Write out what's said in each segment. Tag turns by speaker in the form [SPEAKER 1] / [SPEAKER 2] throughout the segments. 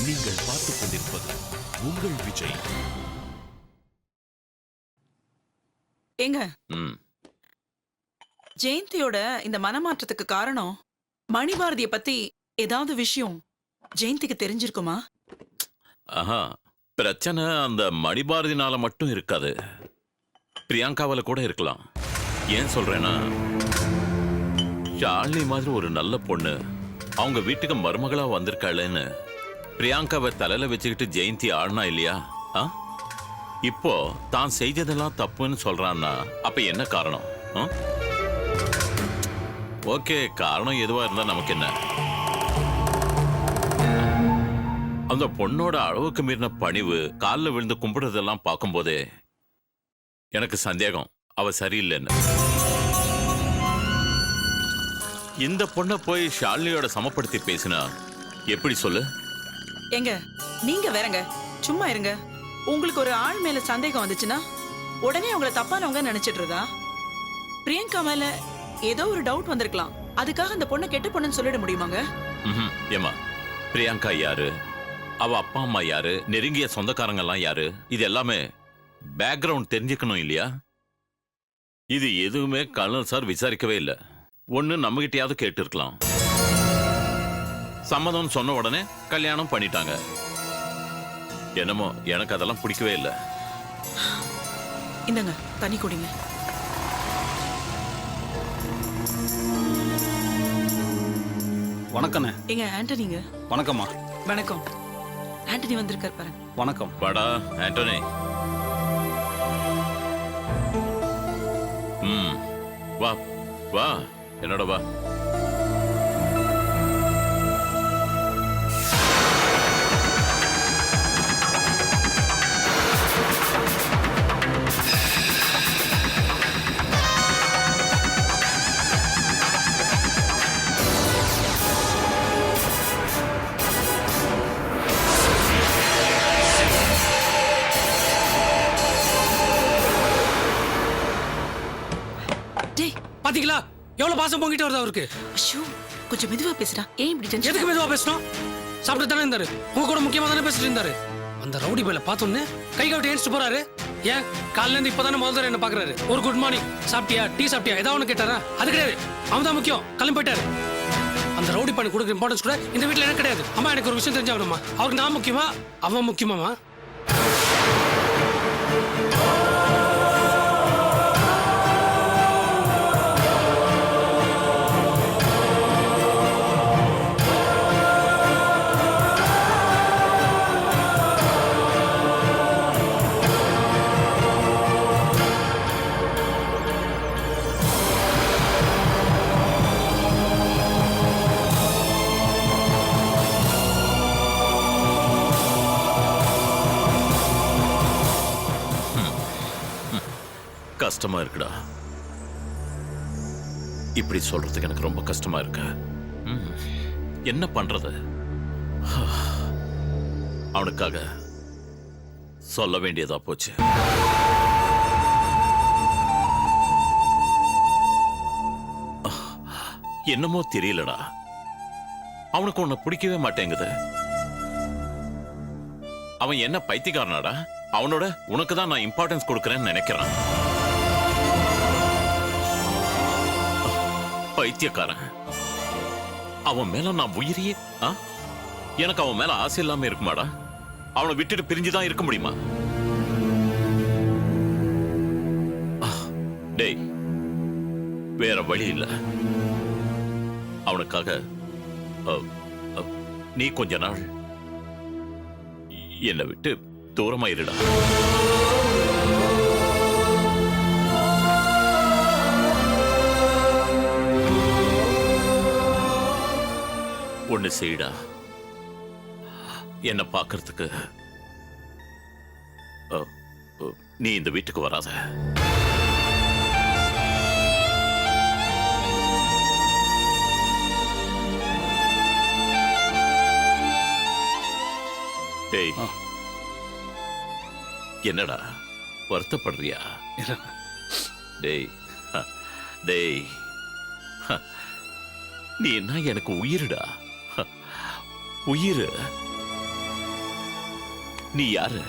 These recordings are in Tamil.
[SPEAKER 1] நீங்கள் பார்த்துக் கொண்டிருப்பது உங்கள் விஜய்.
[SPEAKER 2] ஏங்க ஜெயந்தியோட இந்த மனமாற்றத்துக்கு காரணம் மணிபாரதிய பத்தி ஏதாவது விஷயம் ஜெயந்திக்கு தெரிஞ்சிருக்குமா?
[SPEAKER 3] ஆஹா, பிரச்சனை அந்த மணிபாரதினால மட்டும் இருக்காது, பிரியங்காவால கூட இருக்கலாம். ஏன் சொல்றேன்னா, ஷாலினி மாதிரி ஒரு நல்ல பொண்ணு அவங்க வீட்டுக்கு மருமகளா வந்திருக்காளேன்னு பிரியங்காவை தலையில வச்சுக்கிட்டு ஜெயந்தி ஆடினா இல்லையா? இப்போ தான் செய்ததெல்லாம் தப்புன்னு சொல்றான்னா அப்ப என்ன காரணம்? ஓகே, காரணம் எதுவா இருந்தா நமக்கு என்ன? அந்த பொண்ணோட அளவுக்கு மீறின பணிவு, காலில் விழுந்து கும்பிடுறதெல்லாம் பார்க்கும்போதே எனக்கு சந்தேகம் அவ சரியில்லைன்னு. இந்த பொண்ணை போய் ஷாலினியோட சமப்படுத்தி பேசினா எப்படி சொல்லு?
[SPEAKER 2] எங்க நீங்க வேறங்க, சும்மா இருங்க. உங்களுக்கு ஒரு ஆள் மேல சந்தேகம் வந்துச்சுன்னா உடனே உங்களை தப்பானவங்க நினைச்சிடுறதா? பிரியங்கா மேல ஏதோ ஒரு டவுட் வந்திருக்கலாம், அதுக்காக அந்த பொண்ணை கெட்ட பொண்ணுன்னு சொல்லிட முடியுமாங்க?
[SPEAKER 3] ஏமா, பிரியங்கா யாரு, அவ அப்பா அம்மா யாரு, நெருங்கிய சொந்தக்காரங்க எல்லாம் யாரு, இது எல்லாமே பேக்ரவுண்ட் தெரிஞ்சுக்கணும் இல்லையா? இது எதுவுமே கர்னல் சார் விசாரிக்கவே இல்லை. ஒண்ணு நம்ம கிட்டயாவது கேட்டு இருக்கலாம். சம்மதம் சொன்ன உடனே கல்யாணம் பண்ணிட்டாங்க. என்னமோ எனக்கு அதெல்லாம் பிடிக்கவே இல்லை.
[SPEAKER 2] இந்தங்க தண்ணி குடிங்க.
[SPEAKER 4] வணக்கண்ணே.
[SPEAKER 2] எங்க ஆண்டனிங்க.
[SPEAKER 4] வணக்கம்மா.
[SPEAKER 2] வணக்கம். ஆண்டனி வந்திருக்கார் பாருங்க.
[SPEAKER 4] வணக்கம்.
[SPEAKER 3] வாடா ஆண்டனி. வா வா, என்னோட வா.
[SPEAKER 4] பாத்தீங்களா எவ்வளவு பாசம் பொங்கிட்டு வருது அவருக்கு?
[SPEAKER 2] ஐயோ, கொஞ்சம் மெதுவா பேசுடா. ஏன் இப்படி டென்ஷன்?
[SPEAKER 4] எதுக்கு மெதுவா பேசணும்? சாப்பிட்டு தானே இருந்தாரு, உங்க கூட முக்கியமா தானே பேசிட்டு இருந்தாரு. அந்த ரவுடி பையில பார்த்தோன்னு கை கவிட்டு ஏன்ஸ்ட் போறாரு. ஏன் காலையில இருந்து இப்பதானே முதல்ல என்ன பாக்குறாரு. ஒரு குட் மார்னிங் சாப்பிட்டியா, டீ சாப்பிட்டியா ஏதாவது ஒண்ணு கேட்டாரா? அது கிடையாது. அவன் தான் முக்கியம், கிளம்பி போயிட்டாரு. அந்த ரவுடி பண்ணி கொடுக்குற இம்பார்ட்டன்ஸ் கூட இந்த வீட்டுல எனக்கு கிடையாது. அம்மா, எனக்கு ஒரு விஷயம் தெரிஞ்சாகணுமா? அவருக்கு நான் முக்கியமா அவன் முக்கியமாமா?
[SPEAKER 3] கஷ்டமா இருக்குடா. இப்படி சொல்றதுக்கு எனக்கு ரொம்ப கஷ்டமா இருக்கு. என்ன பண்றது? அவனுக்காக சொல்ல வேண்டியதா போச்சு. என்னமோ தெரியலடா, அவனுக்கு உன்னை பிடிக்கவே மாட்டேங்குது. அவன் என்ன பைத்தியக்காரனாடா? அவனோட உனக்கு தான் நான் இம்பார்ட்டன்ஸ் கொடுக்கறேன்னு நினைக்கிறான். பைத்தியக்காரன். அவன் மேல நான் உயிரியே. எனக்கு அவன் மேல ஆசை இல்லாம இருக்குமாடா? அவனை விட்டுட்டு பிரிஞ்சுதான் இருக்க முடியுமா? டேய், வேற வழி இல்ல. அவனுக்காக நீ கொஞ்ச நாள் என்னை விட்டு தூரமா இருடா. ஒண்ணு செய்டா, என்ன பார்க்கறதுக்கு நீ இந்த வீட்டுக்கு வராத. டேய், என்னடா வருத்தப்படுறியா? டேய் டேய், நீ என்ன எனக்கு உயிருடா, உயிர். நீ யாரு?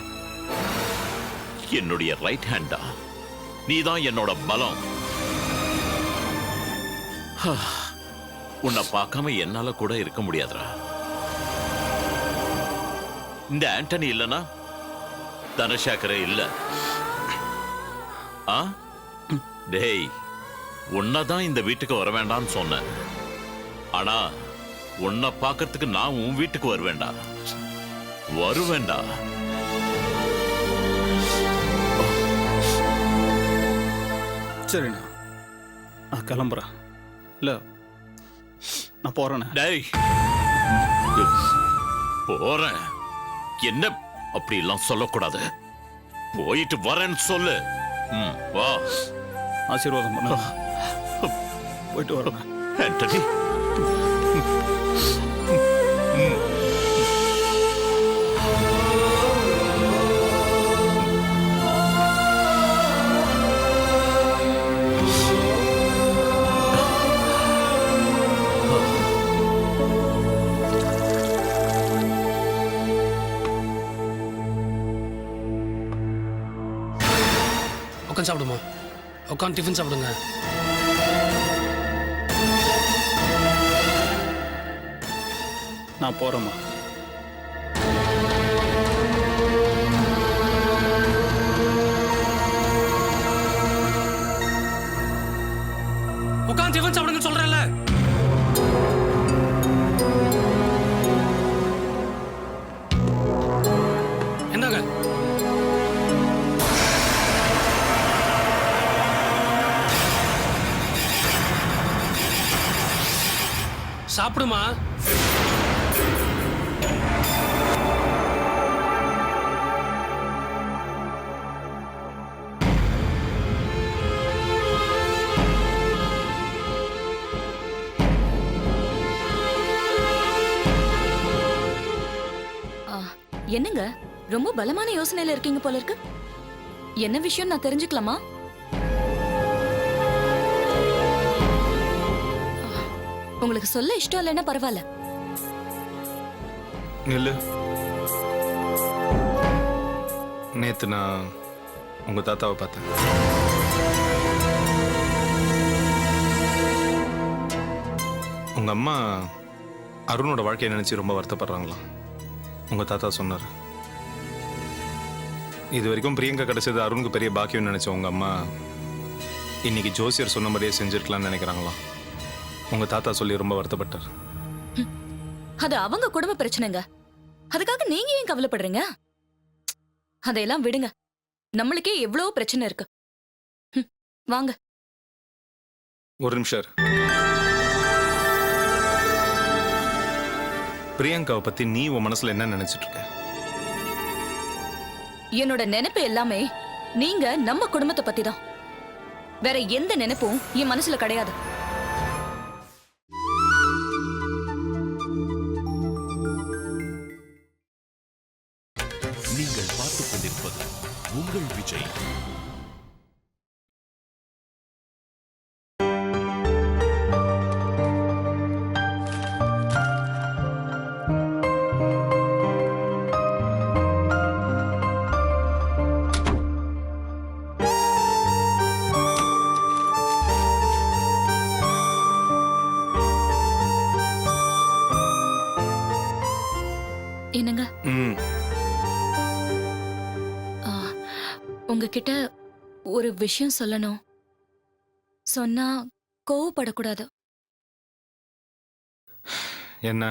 [SPEAKER 3] என்னுடைய ரைட் ஹேண்டா? நீதான் என்னோட பலம். உன்னை பார்க்காம என்னால கூட இருக்க முடியாதுடா. இந்த ஆண்டனி இல்லனா தனசேகரே இல்ல. ஆ டேய், உன்னதான் இந்த வீட்டுக்கு வர வேண்டாம்னு சொன்னேன். ஆனா உன்னை பார்க்கறதுக்கு நான் உன் வீட்டுக்கு வருவேண்டா. வருவேண்டா.
[SPEAKER 5] சரிண்ணா, நான் கிளம்புறேன். இல்லை, நான் போறேண்ணே.
[SPEAKER 3] டேய், போறேன் என்ன அப்படி எல்லாம் சொல்லக்கூடாது. போயிட்டு வரேன்னு சொல்லு. வா.
[SPEAKER 5] ஆசீர்வாதம் பண்ண. போயிட்டு வரேண்ணே.
[SPEAKER 3] ஆண்டனி,
[SPEAKER 4] உட்காந்து சாப்பிடுமா? உட்காந்து டிஃபன் சாப்பிடுங்க.
[SPEAKER 5] நான் போறேம்மா.
[SPEAKER 4] உட்காந்து டிஃபன் சாப்பிடுங்க சொல்றேன்ல. என்னங்க சாப்பிடுமா?
[SPEAKER 6] என்னங்க ரொம்ப பலமான யோசனையில இருக்கீங்க போல இருக்கு. என்ன விஷயம் நான் தெரிஞ்சுக்கலாமா? உங்களுக்கு சொல்ல இஷ்டம் இல்லைன்னா பரவாயில்ல.
[SPEAKER 7] நில்லு. நேத்து நான் உங்க தாத்தாவை பார்த்தேன். உங்க அம்மா அருணோட வாழ்க்கையை நினைச்சு ரொம்ப வருத்தப்படுறாங்களாம். உங்க தாத்தா சொன்னார். இது வரைக்கும் பிரியங்கா கிடைச்சது அருணுக்கு பெரிய பாக்கியம் நினைச்ச உங்க அம்மா இன்னைக்கு ஜோசியர் சொன்ன மாதிரியே செஞ்சிருக்கலாம்னு நினைக்கிறாங்களாம். உங்க தாத்தா சொல்லி ரொம்ப வருத்தப்பட்டார்.
[SPEAKER 6] அது அவங்க குடும்ப பிரச்சனைங்க. அதுக்காக நீங்க ஏன் கவலைப்படுறீங்க? அதையெல்லாம் விடுங்க. நம்மளுக்கே எவ்வளவு பிரச்சனை இருக்கு. வாங்க.
[SPEAKER 7] ஒரு நிமிஷம் இரு. பிரியங்காவை பத்தி நீ உன் மனசுல என்ன நினைச்சிட்டு இருக்க?
[SPEAKER 6] என்னோட நினைப்பு எல்லாமே நீங்க நம்ம குடும்பத்தை பத்தி தான். வேற எந்த நினைப்பும் என் மனசுல கிடையாது.
[SPEAKER 1] நீங்கள் பார்த்துக் கொண்டிருப்பது உங்கள் விஜய்.
[SPEAKER 6] என்னங்க,
[SPEAKER 7] ம்,
[SPEAKER 6] உங்ககிட்ட ஒரு விஷயம் சொல்லணும். சொன்னா கோவப்படக்கூடாது.
[SPEAKER 7] என்ன?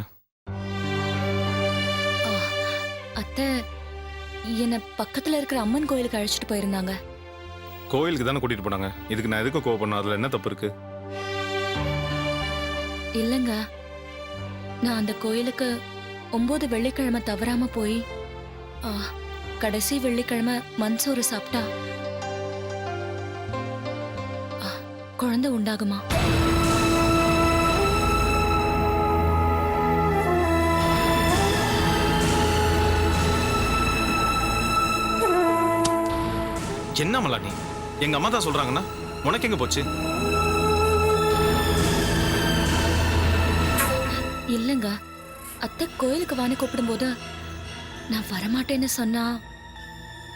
[SPEAKER 6] அத்தை என்ன பக்கத்துல இருக்கிற அம்மன் கோயிலுக்கு அழைச்சிட்டு போயிருந்தாங்க.
[SPEAKER 7] கோயிலுக்கு தானே கூட்டிட்டு போனாங்க. இதுக்கு நான் எதுக்கு கோவப்படணும்? அதுல என்ன தப்பு இருக்கு?
[SPEAKER 6] இல்லங்க, நான் அந்த கோயிலுக்கு 9 வெள்ளிக்கிழமை தவறாம போய் கடைசி வெள்ளிக்கிழமை மண்சோறு சாப்பிட்டா குழந்தை உண்டாகுமா?
[SPEAKER 7] என்ன மலா நீ? எங்க அம்மா தான் சொல்றாங்கன்னா உனக்கு எங்க போச்சு?
[SPEAKER 6] இல்லங்க, அத்தை கோயிலுக்கு வாணி கூப்பிடும்போது நான் வரமாட்டேன்னு சொன்னா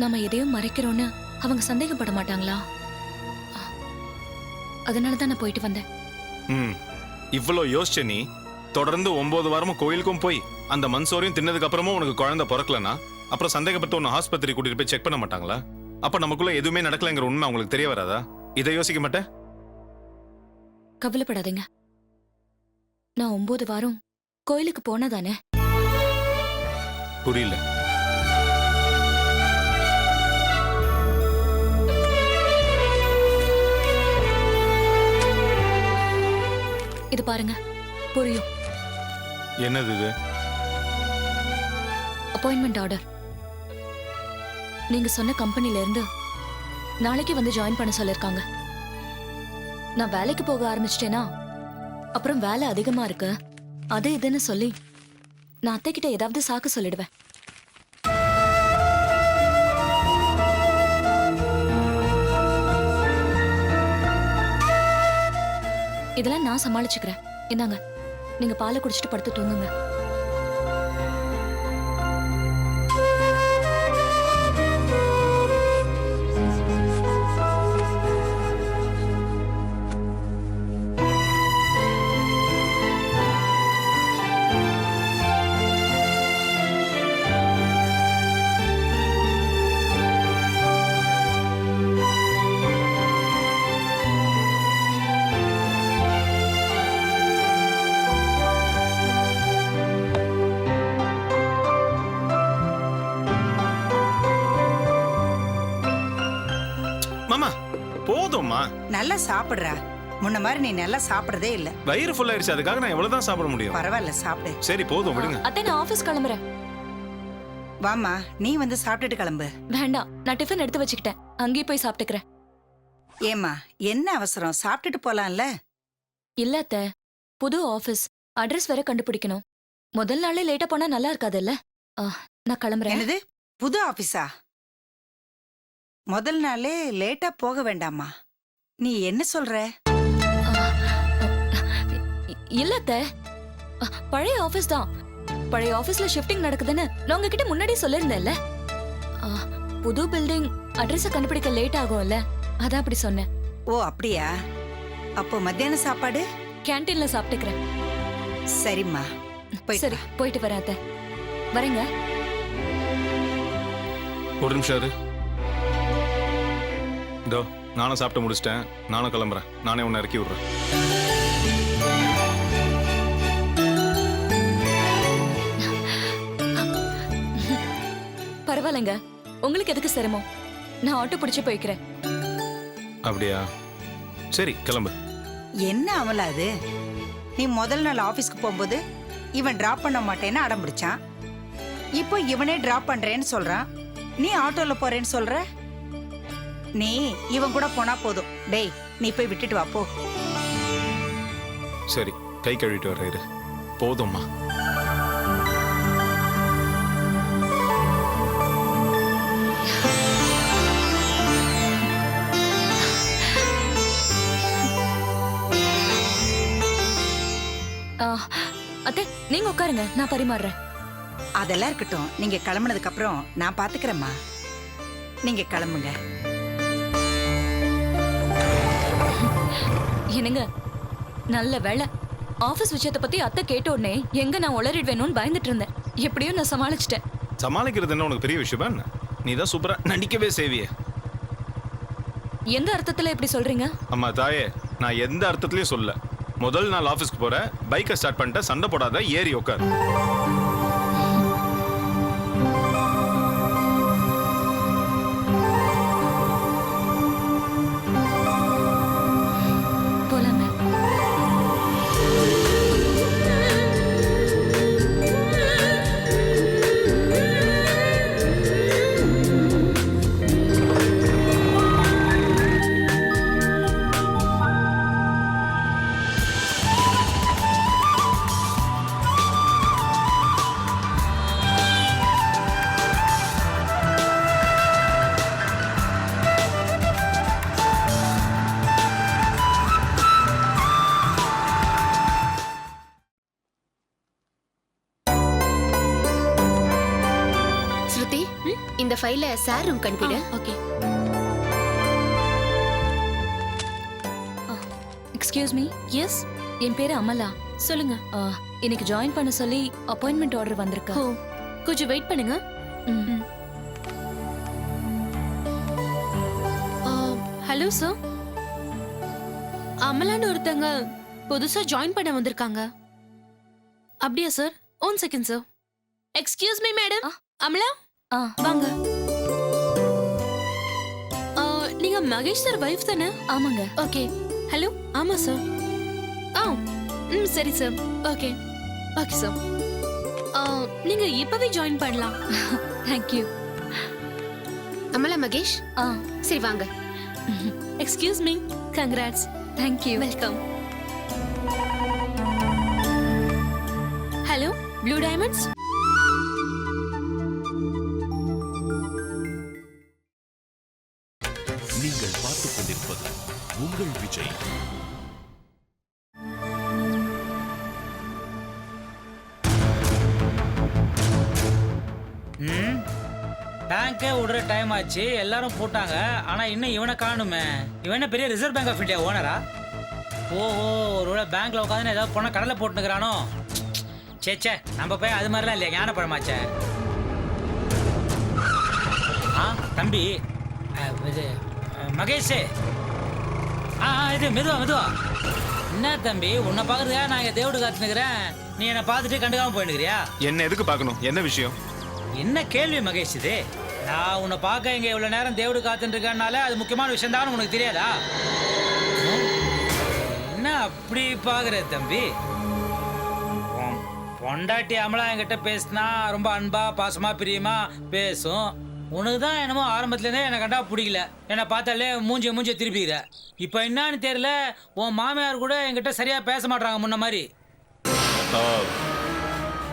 [SPEAKER 6] நாம எதையும் மறைக்கிறோன்னு அவங்க சந்தேகப்பட மாட்டாங்களா? அதனால தான் நான் போயிட்டு வந்தேன்.
[SPEAKER 7] ம் இவ்வளோ யோசிச்ச நீ தொடர்ந்து 9 வாரமும் கோயிலுக்கும் போய் அந்த மண்சோரையும் தின்னதுக்கு அப்புறமும் உனக்கு குழந்தை பிறக்கலனா அப்புறம் சந்தேகப்பட்டு உன்னை ஆஸ்பத்திரி கூட்டிட்டு போய் செக் பண்ண மாட்டாங்களா? அப்ப நமக்குள்ள எதுவுமே நடக்கலைங்கிற உண்மை அவங்களுக்கு தெரிய வராதா? இதை யோசிக்க மாட்டேன்?
[SPEAKER 6] கவலைப்படாதீங்க. நான் 9 வாரம் கோயிலுக்கு போனதானே.
[SPEAKER 7] புரியல.
[SPEAKER 6] இது பாருங்க, புரியும்.
[SPEAKER 7] என்னது இது?
[SPEAKER 6] Appointment order. நீங்க சொன்ன கம்பெனில இருந்து நாளைக்கு வந்து ஜாயின் பண்ண சொல்லிருக்காங்க. நான் வேலைக்கு போக ஆரம்பிச்சிட்டேனா அப்புறம் வேலை அதிகமா இருக்கு அது இதுன்னு சொல்லி நான் அத்தை கிட்ட ஏதாவது சாக்கு சொல்லிடுவேன். இதெல்லாம் நான் சமாளிச்சுக்கிறேன். இந்தாங்க, நீங்க பாலை குடிச்சிட்டு படுத்து தூங்குங்க.
[SPEAKER 7] மாமா போதும்மா.
[SPEAKER 8] நல்லா சாப்பிடுறா. முன்ன மாதிரி நீ நல்லா சாப்பிடுறதே இல்ல.
[SPEAKER 7] வயிறு ஃபுல் ஆயிடுச்சு, அதுக்காக நான் எவ்வளவுதான் சாப்பிட முடியும்?
[SPEAKER 8] பரவாயில்ல, சாப்பிடு.
[SPEAKER 7] சரி போதும் விடுங்க.
[SPEAKER 6] அத்தை, நான் ஆபீஸ் கிளம்புறேன்.
[SPEAKER 8] வாமா, நீ வந்து சாப்பிட்டுட்டு கிளம்பு.
[SPEAKER 6] வேண்டாம், நான் டிஃபன் எடுத்து வச்சுக்கிட்டேன், அங்கேயே போய் சாப்பிட்டுக்கிறேன்.
[SPEAKER 8] ஏமா, என்ன அவசரம்? சாப்பிட்டுட்டு போலாம்ல.
[SPEAKER 6] இல்ல அத்தை, புது ஆபீஸ், அட்ரஸ் வேற கண்டுபிடிக்கணும். முதல் நாளே லேட்டா போனா நல்லா இருக்காதுல்ல. நான் கிளம்புறேன்.
[SPEAKER 8] என்னது, புது ஆபீஸா? முதல் நாளே லேட்டா போக வேண்டாமா? நீ என்ன சொல்ற?
[SPEAKER 6] இல்ல அத்தை, பழைய ஆபீஸ் தான். பழைய ஆபீஸ்ல ஷிஃப்டிங் நடக்குதுன்னு நான் உங்ககிட்ட முன்னாடியே சொல்லிருந்தேன்ல. புது பில்டிங் அட்ரஸ் கண்டுபிடிக்க லேட் ஆகும்ல, அதான் அப்படி சொன்னேன்.
[SPEAKER 8] ஓ அப்படியா? அப்போ மத்தியான சாப்பாடு
[SPEAKER 6] கேண்டீன்ல சாப்பிட்டுக்கிறேன்.
[SPEAKER 8] சரிம்மா,
[SPEAKER 6] சரி, போயிட்டு வரேன் அத்தை. வரேங்க.
[SPEAKER 7] ஒரு நிமிஷம் இரு. இதோ நானும் சாப்பிட்டு முடிச்சிட்டேன், நானும் கிளம்புறேன். நானே உன்னை இறக்கி விடுறேன்.
[SPEAKER 6] பரவாயில்லைங்க, உங்களுக்கு எதுக்கு சிரமம்? நான் ஆட்டோ பிடிச்சு போய்க்கிறேன்.
[SPEAKER 7] அப்படியா? சரி கிளம்பு.
[SPEAKER 8] என்ன அமலா அது? நீ முதல் நாள் ஆபீஸ்க்கு போகும்போது இவன் டிராப் பண்ண மாட்டேன்னு அடம் பிடிச்சான். இப்போ இவனே டிராப் பண்றேன்னு சொல்றான். நீ ஆட்டோல போறேன்னு சொல்ற. நீ இவன் கூட போனா போதும். டேய், நீ போய் விட்டுட்டு வா போ.
[SPEAKER 7] சரி, கை கழுவிட்டு வர இரு. போதும்மா.
[SPEAKER 6] அத்தை, நீங்க உட்காருங்க, நான் பரிமாறுறேன்.
[SPEAKER 8] அதெல்லாம் இருக்கட்டும், நீங்க கிளம்புனதுக்கு அப்புறம் நான் பாத்துக்கிறேம்மா. நீங்க கிளம்புங்க.
[SPEAKER 6] என்னங்க, நல்ல வேலை. ஆபீஸ் விஷயத்தை பத்தி அத்தை கேட்ட உடனே எங்க நான் உளறிடுவேணும்னு பயந்துட்டு இருந்தேன். எப்படியும் நான் சமாளிச்சிட்டேன்.
[SPEAKER 7] சமாளிக்கிறது என்ன உனக்கு பெரிய விஷயமா என்ன? நீ தான் சூப்பரா நடிக்கவே செய்வியே.
[SPEAKER 6] எந்த அர்த்தத்துல இப்படி சொல்றீங்க?
[SPEAKER 7] அம்மா தாயே, நான் எந்த அர்த்தத்திலயும் சொல்ல. முதல் நாள் ஆபீஸ்க்கு போற, பைக்கை ஸ்டார்ட் பண்ணிட்ட, சண்டை போடாத, ஏறி உட்கார்.
[SPEAKER 6] போலாங்க.
[SPEAKER 9] இந்த ஃபைலை சார் ரூம் அனுப்பிடு.
[SPEAKER 6] ஓகே. Excuse me.
[SPEAKER 9] எஸ்,
[SPEAKER 6] என் பேரு அமலா.
[SPEAKER 9] சொல்லுங்க.
[SPEAKER 6] இன்னைக்கு ஜாயின் பண்ண சொல்லி அப்பாயின்மெண்ட் ஆர்டர் வந்திருக்கு.
[SPEAKER 9] ஓ, கொஞ்சம் வெயிட் பண்ணுங்க.
[SPEAKER 6] ம்.
[SPEAKER 9] ஹலோ சார், அமலான்னு ஒருத்தங்க புதுசா ஜாயின் பண்ண வந்திருக்காங்க. அப்படியா sir? One second sir. Excuse me madam. Amala
[SPEAKER 6] ஆ
[SPEAKER 9] வாங்க. நீங்க மகேஷ் சார் வைஃப் தானே?
[SPEAKER 6] ஆமாங்க.
[SPEAKER 9] ஓகே. ஹலோ. ஆமா சார். ஆ ம் சரி சார். Okay okay sir. நீங்க இப்பவே ஜாயின் பண்ணலாம்.
[SPEAKER 6] தேங்க்யூ.
[SPEAKER 9] அமலா மகேஷ்.
[SPEAKER 6] ஆ
[SPEAKER 9] சரி வாங்க. Excuse me. Congrats.
[SPEAKER 6] Thank you.
[SPEAKER 9] Welcome. Hello blue diamonds.
[SPEAKER 1] நீங்கள் பார்த்துக் கொண்டிருப்பது உங்கள் விஜய்.
[SPEAKER 10] பேங்கே விடுற டைம் ஆச்சு, எல்லாரும் போட்டாங்க. ஆனா இன்னும் இவனை காணுமே. இவன் என்ன பெரிய ரிசர்வ் பேங்க் ஆஃப் இந்தியா ஓனரா? ஓஹோ, ஒருவேளை பேங்க்ல உட்காந்து ஏதாவது பொண்ணை கடலை போட்டுக்கிறானோ? சேச்சே, நம்ம போய் அது மாதிரிலாம் இல்லையா, ஞான பழமாச்சே. ஆ தம்பி, இது மகேஷ். இது மெதுவா. என்ன தம்பி, உன்னை பார்க்கறதுக்காக நான் இங்கே தேவடு காத்துனுக்கிறேன், நீ என்னை பார்த்துட்டு கண்டுக்காம போயினுக்கிறியா?
[SPEAKER 7] என்ன எதுக்கு பார்க்கணும்? என்ன விஷயம்?
[SPEAKER 10] என்ன கேள்வி மகேஷ் இது? நான் உன்னை பார்க்க இங்க இவ்வளவு நேரம் தேவடு காத்துட்டு இருக்கனால அது முக்கியமான விஷயம் தான் உனக்கு தெரியாதா? என்ன அப்படி பாக்குற தம்பி? பொண்டாட்டி அமலா என்கிட்ட பேசினா ரொம்ப அன்பா பாசமா பிரியமா பேசும். உனக்கு தான் என்னமோ ஆரம்பத்துலேருந்தே என்னை கண்டா பிடிக்கல. என்னை பார்த்தாலே மூஞ்சிய திருப்பிக்கிற. இப்போ என்னன்னு தெரியல, உன் மாமியார் கூட என்கிட்ட சரியா பேச மாட்டாங்க முன்ன மாதிரி.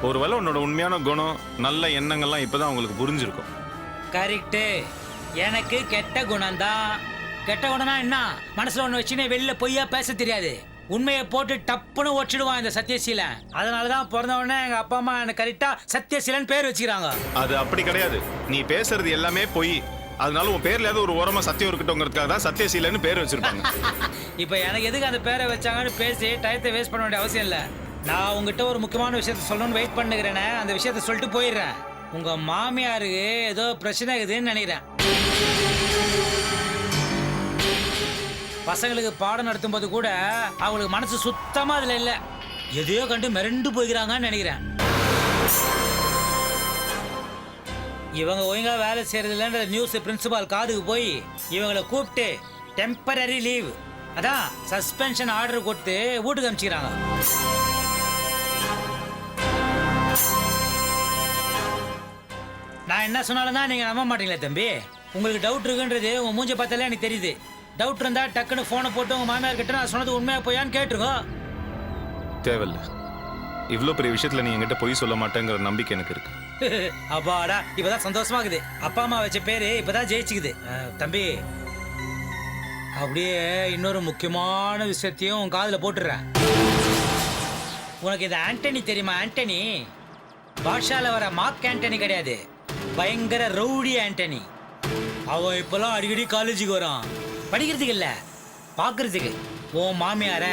[SPEAKER 7] ஒருவேளை உன்னோட உண்மையான குணம், நல்ல எண்ணங்கள்லாம் இப்பதான் உங்களுக்கு புரிஞ்சிருக்கும்.
[SPEAKER 10] கரெக்டு. எனக்கு கெட்ட குணம் தான். கெட்ட குணம்னா என்ன? மனசுல ஒண்ணு வச்சுன்னு வெளியில பொய்யா பேச தெரியாது. உண்மையை போட்டு டப்புன்னு ஒச்சிடுவான் இந்த சத்யசீலன். அதனாலதான் பிறந்த உடனே எங்க அப்பா அம்மா எனக்கு கரெக்டா சத்யசீலன் பேர் வச்சுக்கிறாங்க.
[SPEAKER 7] அது அப்படி கிடையாது. நீ பேசுறது எல்லாமே பொய். அதனால உன் பேர்ல ஒரு ஓரமா சத்தியம் இருக்கட்டும்ங்கிறதுக்காக தான் சத்யசீலன்னு பேர் வச்சிருப்பாங்க.
[SPEAKER 10] இப்ப எனக்கு எதுக்கு அந்த பேரை வச்சாங்கன்னு பேசி டயத்தை வேஸ்ட் பண்ண வேண்டிய அவசியம் இல்லை. நான் உங்ககிட்ட ஒரு முக்கியமான விஷயத்த சொல்லணும்னு வெயிட் பண்ணுகிறேனே, அந்த விஷயத்த சொல்லிட்டு போயிடுறேன். உங்க மாமியாருக்கு ஏதோ பிரச்சனை இருக்குதுன்னு நினைக்கிறேன். பசங்களுக்கு பாடம் நடத்தும் போது கூட அவங்களுக்கு மனசு சுத்தமா அதுல இல்ல. எதையோ கண்டு மிரண்டு போய்கிறாங்கன்னு நினைக்கிறேன். இவங்க ஒழுங்கா வேலை செய்யறது இல்லைன்ற நியூஸ் பிரின்சிபால் காதுக்கு போய் இவங்களை கூப்பிட்டு டெம்பரரி லீவ், அதான் சஸ்பென்ஷன் ஆர்டர் கொடுத்து வீட்டுக்கு அனுப்பிச்சுக்கிறாங்க. நான் என்ன சொன்னாலும் தான் நீங்க நம்ப மாட்டீங்களே தம்பி. உங்களுக்கு டவுட் இருக்குன்றது உங்க மூஞ்ச பார்த்தாலே எனக்கு தெரியுது. டவுட் இருந்தா டக்குன்னு போனை போட்டு உங்க மாமியார் கிட்ட நான் சொன்னது உண்மையா போயான்னு கேட்டுருக்கோ.
[SPEAKER 7] தேவையில்ல. இவ்வளவு பெரிய விஷயத்துல நீ என்கிட்ட பொய் சொல்ல மாட்டேங்கிற நம்பிக்கை எனக்கு இருக்கு.
[SPEAKER 10] அப்பாடா, இப்பதான் சந்தோஷமா இருக்குது. அப்பா அம்மா வச்ச பேரு இப்பதான் ஜெயிச்சுக்குது. தம்பி, அப்படியே இன்னொரு முக்கியமான விஷயத்தையும் உன் காதுல போட்டுறேன். உனக்கு இந்த ஆண்டனி தெரியுமா? ஆண்டனி பாஷால வர மார்க் ஆண்டனி கிடையாது, பயங்கர ரவுடி ஆண்டனி. அவன் இப்பெல்லாம் அடிக்கடி காலேஜுக்கு வரான். படிக்கிறதுக்கு இல்ல, பாக்குறதுக்கு. உன் மாமியார